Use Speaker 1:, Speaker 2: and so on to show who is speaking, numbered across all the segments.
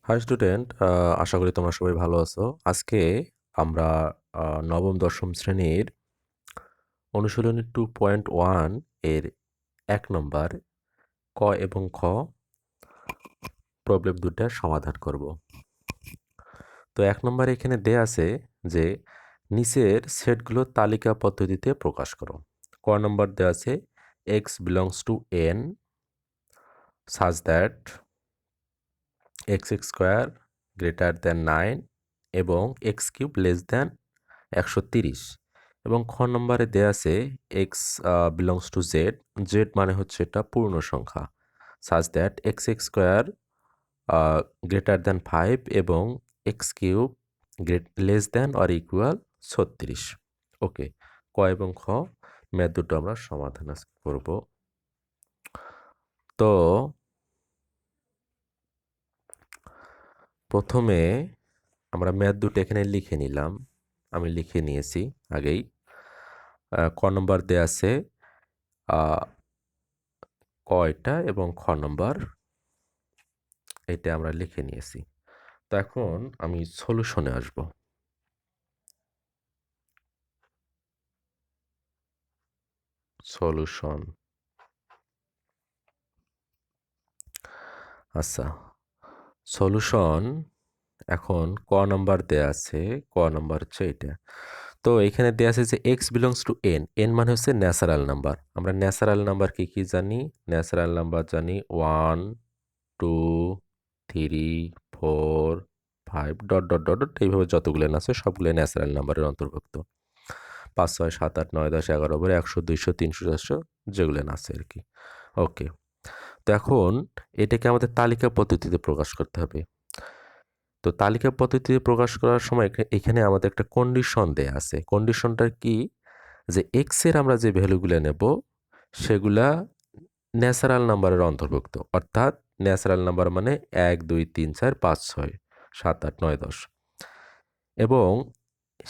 Speaker 1: High student, আশা করি তোমরা সবাই ভালো আছো। আজকে আমরা নবম দশম শ্রেণীর অনুশীলনী 2.1 এর 1 নম্বর ক এবং খ প্রবলেম দুটার সমাধান করব। তো 1 নম্বরে এখানে দেয়া আছে যে নিচের সেটগুলো তালিকা পদ্ধতিতে প্রকাশ করো। ক নম্বর দেয়া আছে x belongs to n such that x square greater than 9 এবং x কিউব লেস দ্যান 130 এবং খ নম্বরে দেয়া আছে x belongs to Z. Z মানে হচ্ছে এটা পূর্ণ সংখ্যা, such that x square greater than 5 এবং x cube less than or equal 36। ওকে, ক এবং খ ম্যাথ দুটো আমরা সমাধান করব। তো প্রথমে আমরা ম্যাথ দুটো এখানে লিখে নিলাম, আমি লিখে নিয়েছি আগেই। ক নম্বর দেয়া আছে ক এটা এবং খ নম্বর এটা আমরা লিখে নিয়েছি। তো এখন আমি সলিউশনে আসব। সলিউশন, আচ্ছা সলিউশন এখন ক নাম্বার দেয়া আছে, ক নাম্বার হচ্ছে এটা। তো এখানে দেয়া আছে যে x belongs to n, n মানে হচ্ছে ন্যাচারাল নাম্বার। আমরা ন্যাচারাল নাম্বার কি জানি? ন্যাচারাল নাম্বার জানি 1 2 3 4 5 ডট ডট ডট ডট এইভাবে যতগুলো আছে সবগুলো ন্যাচারাল নাম্বারের অন্তর্ভুক্ত। 5 6 7 8 9 10 11 12 100 200 300 400 যেগুলো আছে আর কি। ওকে, তো এখন এটাকে আমাদের তালিকা পদ্ধতিতে প্রকাশ করতে হবে। তো তালিকা পদ্ধতিতে প্রকাশ করার সময় এখানে আমাদের একটা কন্ডিশন দেয়া আছে। কন্ডিশনটা কি? যে x এর আমরা যে ভ্যালুগুলো নেব সেগুলা ন্যাচারাল নাম্বারের অন্তর্ভুক্ত। অর্থাৎ ন্যাচারাল নাম্বার মানে 1 2 3 4 5 6 7 8 9 10 এবং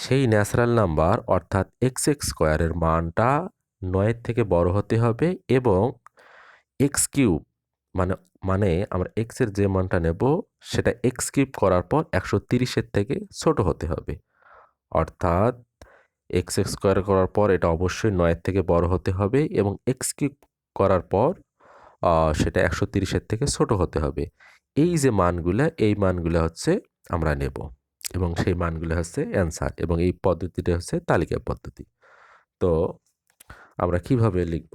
Speaker 1: সেই ন্যাচারাল নাম্বার অর্থাৎ এক্স স্কোয়ারের মানটা 9 থেকে বড় হতে হবে এবং এক্স কিউব মানে মানে আমরা এক্স এর যে মানটা নেব সেটা এক্স কিউব করার পর 130-এর থেকে ছোট হতে হবে। অর্থাৎ এক্স স্কোয়ার করার পর এটা অবশ্যই 9 থেকে বড় হতে হবে এবং এক্স কিউব করার পর সেটা 130-এর থেকে ছোট হতে হবে। এই যে মানগুলা, এই মানগুলা হচ্ছে আমরা নেব এবং সেই মানগুলো হচ্ছে অ্যান্সার এবং এই পদ্ধতিটা হচ্ছে তালিকা পদ্ধতি। তো আমরা কিভাবে লিখব?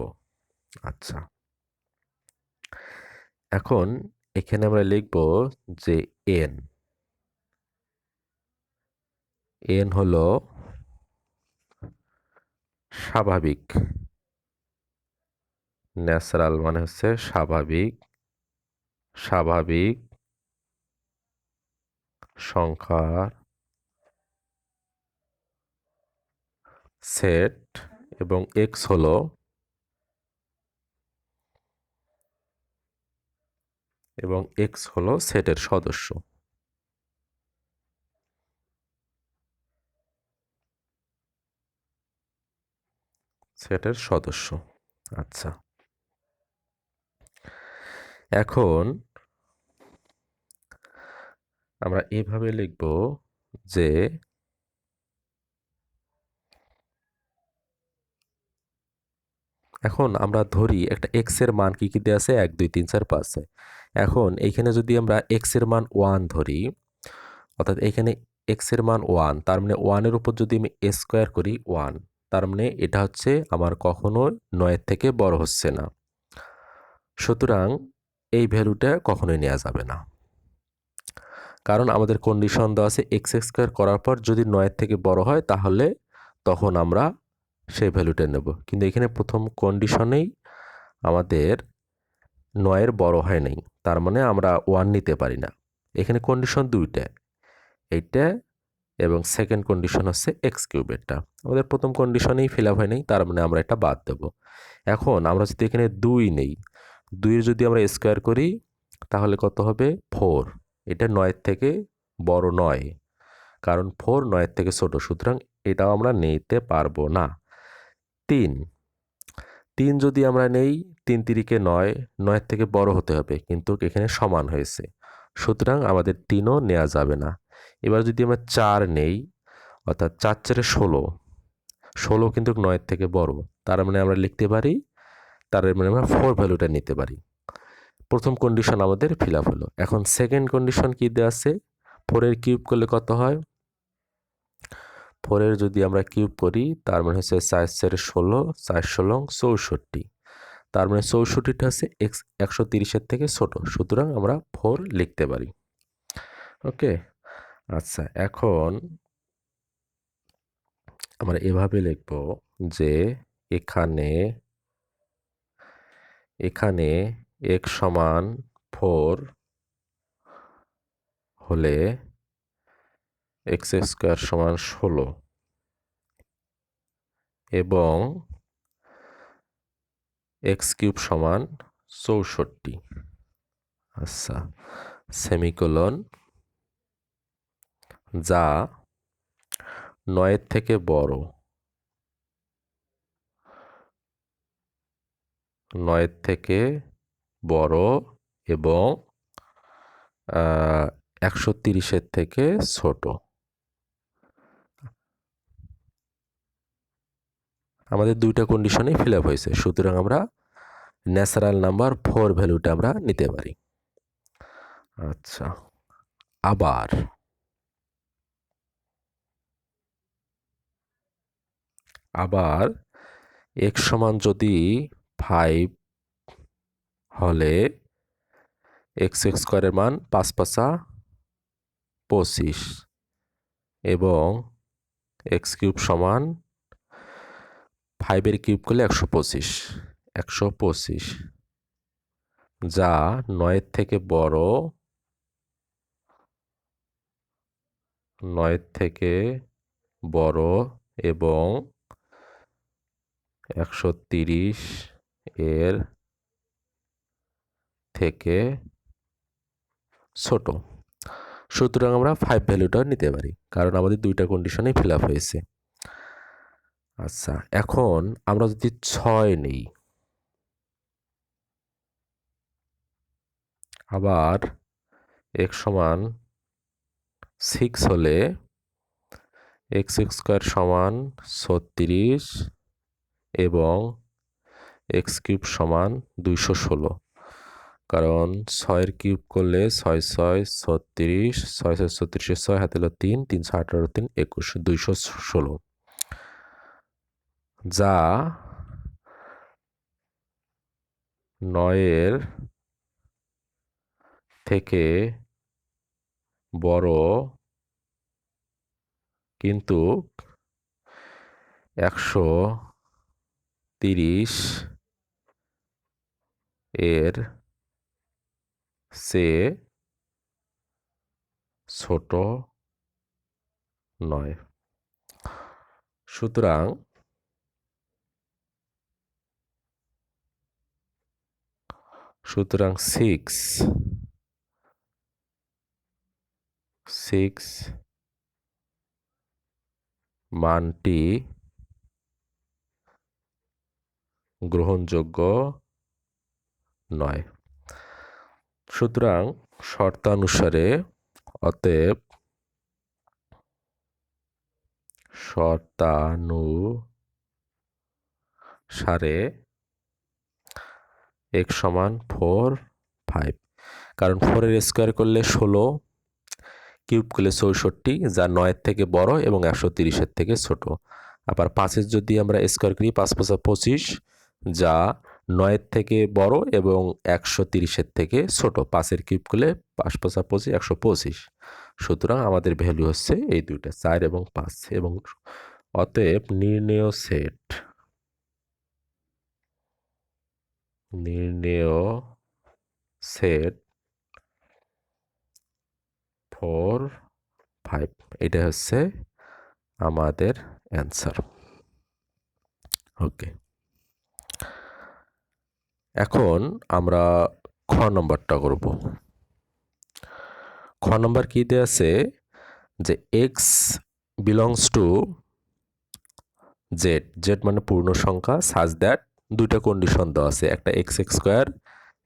Speaker 1: আচ্ছা, এখন এখানে আমরা লিখব যে n হলো স্বাভাবিক, ন্যাচারাল মানে হচ্ছে স্বাভাবিক, স্বাভাবিক সংখ্যার সেট এবং x হলো সেটের সদস্য। সেটের সদস্য। আচ্ছা, এখন আমরা এভাবে লিখব যে এখন আমরা ধরি একটা x এর মান কি দেয়া আছে? 1 2 3 4 5 6। এখন এইখানে যদি আমরা x এর মান 1 ধরি, অর্থাৎ এখানে x এর মান 1, তার মানে 1 এর উপর যদি আমি a স্কয়ার করি 1, তার মানে এটা হচ্ছে আমার কখনোই 9 এর থেকে বড় হচ্ছে না। সুতরাং এই ভ্যালুটা কখনোই নেওয়া যাবে না। কারণ আমাদের কন্ডিশন দেওয়া আছে x স্কয়ার করার পর যদি 9 এর থেকে বড় হয় তাহলে তখন আমরা সেই ভ্যালুটা নেব। কিন্তু এখানে প্রথম কন্ডিশনেই আমাদের 9 এর বড় হয় নাই। তার মানে আমরা 1 নিতে পারি না। এখানে কন্ডিশন 2টা, এইটা এবং সেকেন্ড কন্ডিশন হচ্ছে এক্স কিউবেরটা। আমাদের প্রথম কন্ডিশনেই ফিল আপ হয় নাই, তার মানে আমরা এটা বাদ দেব। এখন আমরা যদি এখানে 2 নেই, 2 এর যদি আমরা স্কোয়ার করি তাহলে কত হবে? 4। এটা 9 এর থেকে বড় নয়, কারণ 4 9 এর থেকে ছোট, সুতরাং এটাও আমরা নিতে পারবো না। 3 যদি আমরা নেই, 3 3 9, 9 এর থেকে বড় হতে হবে, কিন্তু এখানে সমান হয়েছে। সুতরাং আমাদের 3ও নেওয়া যাবে না। এবার যদি আমরা 4 নেই, অর্থাৎ 4 4 16, 16 কিন্তু 9 থেকে বড়, তার মানে আমরা লিখতে পারি, তার মানে আমরা 4 ভ্যালুটা নিতে পারি। প্রথম কন্ডিশন আমাদের ফিল আপ হলো। এখন সেকেন্ড কন্ডিশন কি দেওয়া আছে? 4 এর কিউব করলে কত হয়? 4 এর যদি আমরা কিউব করি, তার মানে হচ্ছে 4 4 16, 4 16 64, তার মানে 64টা হচ্ছে 130-এর থেকে ছোট, সুতরাং আমরা 4 লিখতে পারি। ওকে, আচ্ছা, এখন আমরা এভাবে লিখব যে এখানে x সমান 4 হলে x স্কয়ার সমান 16 এবং x কিউব সমান 64। আচ্ছা, সেমিকোলন, যা 9 থেকে বড়, 9 থেকে বড় এবং 130-এর থেকে ছোট। আমাদের দুইটা কন্ডিশনই ফিল আপ হয়েছে, সুতরাং আমরা ন্যাচারাল নাম্বার 4 ভ্যালুটা আমরা নিতে পারি। আচ্ছা, আবার x সমান যদি 5 হলে x স্কয়ারের মান 5 5 25 এবং x কিউব সমান 5 এর কিউব করলে 125, যা 9 থেকে বড়, 9 থেকে বড় এবং 130 এর থেকে ছোট, সুতরাং আমরা 5 ভ্যালুটা নিতে পারি, কারণ আমাদের দুইটা কন্ডিশনই ফিল আপ হয়েছে। আচ্ছা, এখন আমরা যদি 6 নেই, আবার x সমান 6 হলে x স্কয়ার সমান 36 এবং x কিউব সমান 216, কারণ 6 এর কিউব করলে 6 6 36, 6 6 36, 6 হাতে হলো 3, 3 6 18 3 21, 216, যা 9 এর থেকে বড় কিন্তু 130 এর চেয়ে ছোট নয়। সুতরাং সুতরাং 6 মানটি গ্রহণযোগ্য নয়। সুতরাং শর্তানুসারে, অতএব শর্তানুসারে x সমান 4 5, কারণ 4 এর স্কয়ার করলে 16, কিউব করলে 64, যা 9 থেকে বড় এবং 130-এর থেকে ছোট। আবার 5-এর যদি আমরা স্কয়ার করি 5 5 25, যা 9 থেকে বড় এবং 130-এর থেকে ছোট। 5-এর কিউব করলে 5 5 25, 125, সুতরাং আমাদের ভ্যালু হচ্ছে এই দুইটা, 4 এবং 5, এবং অতএব নির্ণেয় সেট 4 5, এটা হচ্ছে আমাদের অ্যান্সার। ওকে, এখন আমরা খ নম্বরটা করব। খ নম্বর কি দেয়া আছে যে x বিলংস টু জেড মানে পূর্ণ সংখ্যা, সাজ দ্যাট, দুইটা কন্ডিশন দেওয়া আছে, একটা x স্কয়ার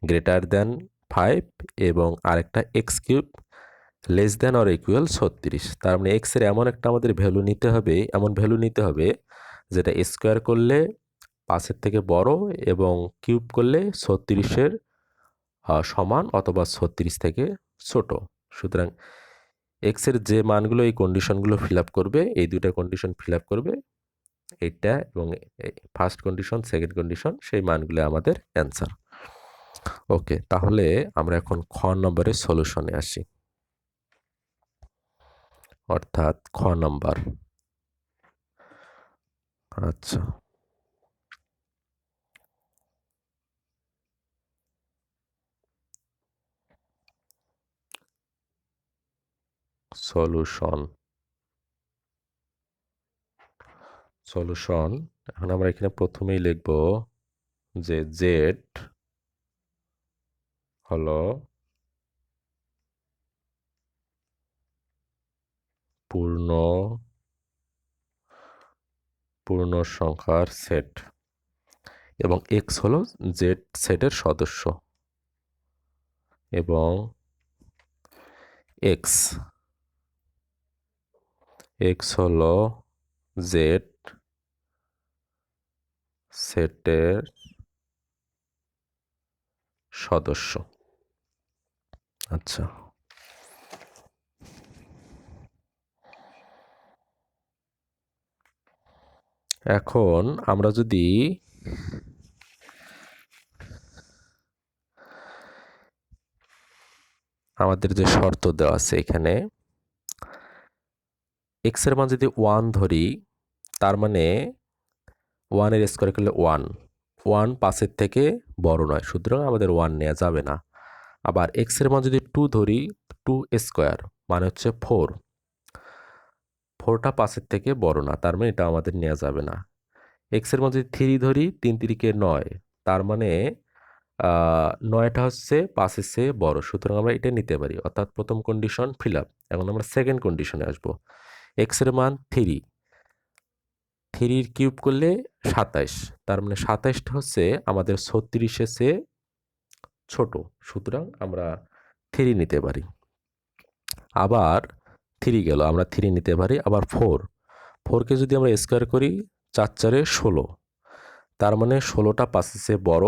Speaker 1: গ্রেটার দেন 5 এবং আরেকটা x cube less than or equal 36। তার মানে এক্সের এমন একটা আমাদের ভ্যালু নিতে হবে, এমন ভ্যালু নিতে হবে যেটা স্কোয়ার করলে 5-এর থেকে বড় এবং কিউব করলে 36-এর সমান অথবা 36 থেকে ছোট। সুতরাং এক্সের যে মানগুলো এই কন্ডিশনগুলো ফিল আপ করবে, এই দুইটা কন্ডিশন ফিল আপ করবে, এইটা এবং ফার্স্ট কন্ডিশন, সেকেন্ড কন্ডিশন, সেই মানগুলো আমাদের অ্যান্সার। ওকে, তাহলে আমরা এখন খ নম্বরের সলিউশনে আসি, অর্থাৎ খ নম্বর। আচ্ছা, সলিউশন সলিউশন এখন আমরা এখানে প্রথমেই লিখব যে জেড হলো পূর্ণ সংখ্যার সেট এবং এক্স হলো জেড সেটের সদস্য এবং এক্স হলো জেড সেটের সদস্য। আচ্ছা, এখন আমরা যদি আমাদের যে শর্ত দেওয়া আছে এখানে এক্স এর মান যদি 1 ধরি, তার মানে 1 এর স্কোয়ার করলে 1 5-এর থেকে বড় নয়, সুতরাং আমাদের 1 নেওয়া যাবে না। আবার এক্স এর মান যদি 2 ধরি, 2 স্কোয়ার মানে হচ্ছে 4টা 5-এর থেকে বড় না, তার মানে এটা আমাদের নেওয়া যাবে না। এক্স এর মান যদি 3 ধরি, 3 3 9, তার মানে 9টা হচ্ছে 5-এর চেয়ে বড়, সুতরাং আমরা এটা নিতে পারি, অর্থাৎ প্রথম কন্ডিশন ফিল আপ। এখন আমরা সেকেন্ড কন্ডিশনে আসবো। এক্স এর মান 3, 3 কিউব করলে 27, তার মানে 27টা হচ্ছে আমাদের 36-এর চেয়ে ছোট, সুতরাং আমরা 3 নিতে পারি। আবার 3 গেল, আমরা 3 নিতে পারি। আবার 4কে যদি আমরা স্কোয়ার করি, 4 4-এ 16, তার মানে 16টা 5-এর চেয়ে বড়।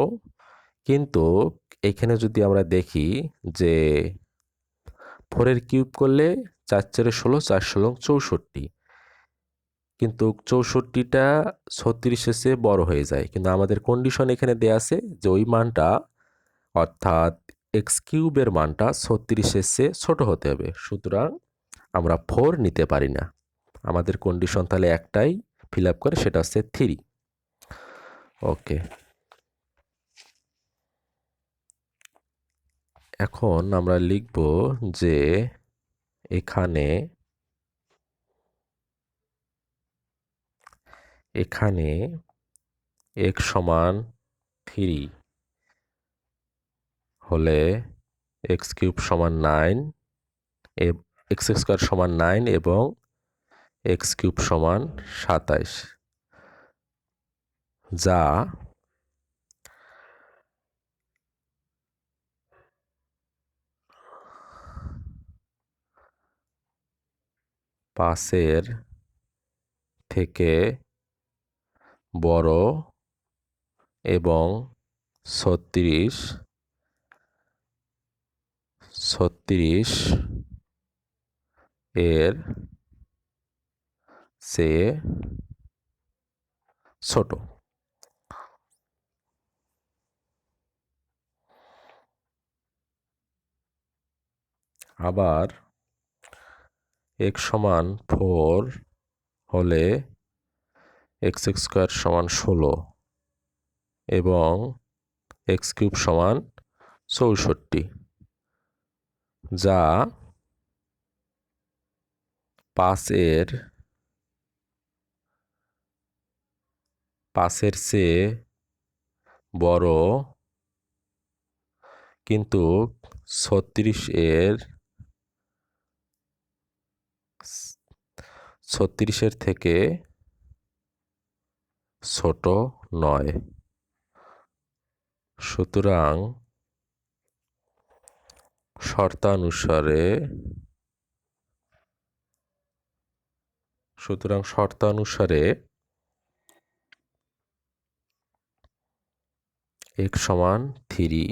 Speaker 1: কিন্তু এখানে যদি আমরা দেখি যে 4-এর কিউব করলে 4 4-এ 16, 4 16 64, কিন্তু 64টা 36-এর চেয়ে বড় হয়ে যায়। কিন্তু আমাদের কন্ডিশন এখানে দেয়া আছে যে ওই মানটা, অর্থাৎ এক্স কিউবের মানটা 36-এর চেয়ে ছোট হতে হবে, সুতরাং আমরা 4 নিতে পারি না। আমাদের কন্ডিশন তাহলে একটাই ফিল আপ করে, সেটা হচ্ছে 3। ওকে, এখন আমরা লিখব যে এখানে x সমান 3 হলে এক্স কিউব সমান 9, এক্স স্কোয়ার সমান 9 এবং এক্স কিউব সমান 27, যা পাঁচের থেকে বড় এবং 36 এর চেয়ে ছোট। আবার x সমান 4 হলে এক্স স্কোয়ার সমান 16 এবং এক্স কিউব সমান 64, যা 5-এর চেয়ে বড় কিন্তু 36-এর থেকে ছোট নয়। সুতরাং শর্তানুসারে সুতরাং শর্তানুসারে x সমান 3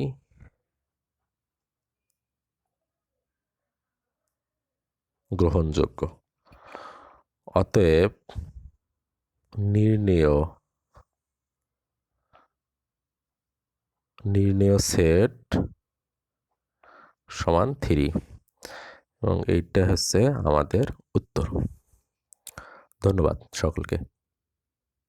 Speaker 1: গ্রহণযোগ্য। অতএব নির্ণেয় সেট সমান 3 এবং এইটা হচ্ছে আমাদের উত্তর। ধন্যবাদ সকলকে।